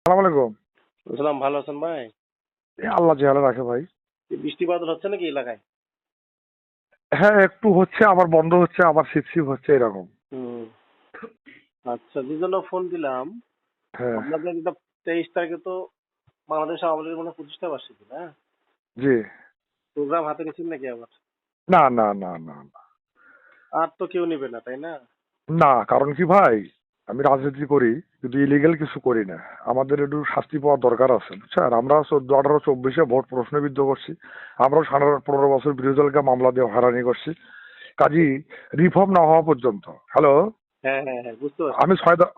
সালাম আলাইকুম। বলছিলাম ভালো আছেন ভাই? আল্লাহ যে রাখে ভাই। বৃষ্টি বাদল হচ্ছে নাকি এলাকায়? হ্যাঁ, একটু হচ্ছে আবার বন্ধ হচ্ছে আবার শিপ হচ্ছে এরকম। হুম। আচ্ছা, যে জন্য ফোন দিলাম, হ্যাঁ। আপনাদের এটা 23 তারিখে তো বাংলাদেশ আওয়ামী লীগের মনে হয় 25টা বার্ষিকী না? জি। প্রোগ্রাম হাতে নিচ্ছেন নাকি আবার? না না না না না। আর তো কেউ নেবে না, তাই না? না, কারণ কি ভাই, আমি রাজনীতি করি কিন্তু ইলিগেল কিছু করি না। আমাদের একটু শাস্তি পাওয়ার দরকার আছে বুঝছেন। আমরা 14, 18, 24-এ ভোট প্রশ্নবিদ্ধ করছি। আমরাও 15 বছর বিরোধী দলকে মামলা দিয়ে হয়রানি করছি। কাজী রিফর্ম না হওয়া পর্যন্ত হ্যালো হ্যাঁ হ্যাঁ হ্যাঁ, বুঝতে পারছি।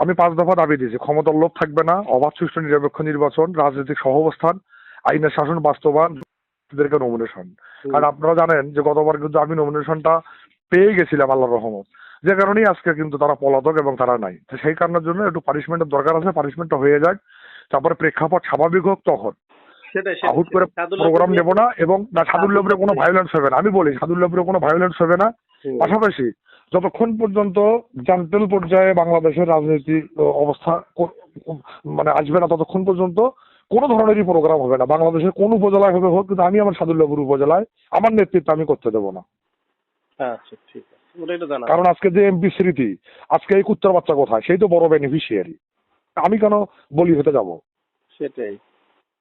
আমি 5 দফা দাবি দিয়েছি। ক্ষমতার লোভ থাকবে না, অবাধ সুষ্ঠু নিরপেক্ষ নির্বাচন, রাজনৈতিক সহাবস্থান, আইনের শাসন বাস্তবায়ন, এদেরকে নমিনেশন। হুম। কারণ আপনারা জানেন যে গতবার কিন্তু আমি নমিনেশনটা পেয়ে গেছিলাম আল্লাহর রহমত, যে কারণেই আজকে কিন্তু তারা পলাতক এবং তারা নাই। তো সেই কারণের জন্য একটু পানিশমেন্টের দরকার আছে, পানিশমেন্টটা হয়ে যাক, তারপরে প্রেক্ষাপট স্বাভাবিক হোক তখন সেটাই আহুত সেটাই করে সেটাই। সাদুল্লাহ প্রোগ্রাম নেব না এবং না সাদুল্লাপুরে কোনো সাদুল্লাপুরে। ভায়োলেন্স হবে না। আমি বলি সাদুল্লাপুরে কোনো ভায়োলেন্স হবে না। হুম। পাশাপাশি যতক্ষণ পর্যন্ত জান্তেল পর্যায়ে বাংলাদেশের রাজনীতি অবস্থা মানে আসবে না, ততক্ষণ পর্যন্ত কোনো ধরনেরই প্রোগ্রাম হবে না। বাংলাদেশের কোন উপজেলায় হবে হোক, কিন্তু আমি আমার সাদুল্লাপুর উপজেলায় আমার নেতৃত্ব আমি করতে দেবো না। আচ্ছা, ঠিক আছে, ওটাই তো জানা। কারণ আজকে যে এমপি স্মৃতি, আজকে এই কুত্তার বাচ্চা কোথায়, সেই তো বড় বেনিফিশিয়ারি। আমি কেন বলি হতে যাব? সেটাই।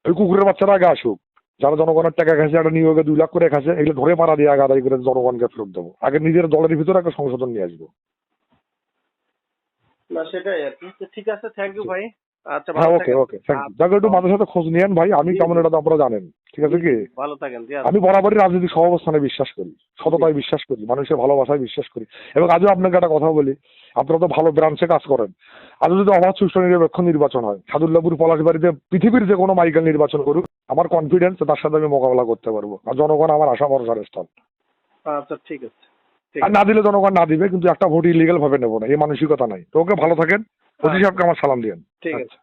ওই কুকুরের বাচ্চারা আগে আসুক, যারা জনগণের টাকা খাইছে, একটা নিয়োগে 2 লাখ করে খাইছে, এগুলো ধরে মারা দিয়ে আগে আদায় করে জনগণকে ফেরত দেবো। আগে নিজের দলের ভিতরে একটা সংশোধন নিয়ে আসবো। না সেটাই আর কি। তো ঠিক আছে, থ্যাংক ইউ ভাই। আচ্ছা, হ্যাঁ, ভালো ওকে থাকেন। ওকে, থ্যাংক ইউ। যাকে একটু মাঝে সাথে খোঁজ নিয়েন ভাই, আমি জি কেমন জি এটা তো আপনারা জানেন। ঠিক আছে জি কি? জি, ভালো থাকেন জি। আমি বরাবরই রাজনৈতিক সহাবস্থানে বিশ্বাস করি, সততায় বিশ্বাস করি, মানুষের ভালোবাসায় বিশ্বাস করি। এবং আজও আপনাকে একটা কথা বলি, আপনারা তো ভালো ব্রাঞ্চে কাজ করেন। আজও যদি অবাধ সুষ্ঠু নিরপেক্ষ নির্বাচন হয়, সাদুল্লাপুর পলাশবাড়িতে পৃথিবীর যে কোনো মাইকেল নির্বাচন করুক, আমার কনফিডেন্স তার সাথে আমি মোকাবেলা করতে পারবো। আর জনগণ আমার আশা ভরসার স্থল। আচ্ছা, ঠিক আছে ঠিক আর আছে না দিলে জনগণ না দিবে, কিন্তু একটা ভোট ইলিগাল ভাবে নেবো না, এই মানসিকতা নাই। তো ওকে, ভালো থাকেন। ওসি আচ্ছা, সাহেবকে আমার সালাম দিয়েন। ঠিক আছে। আচ্ছা।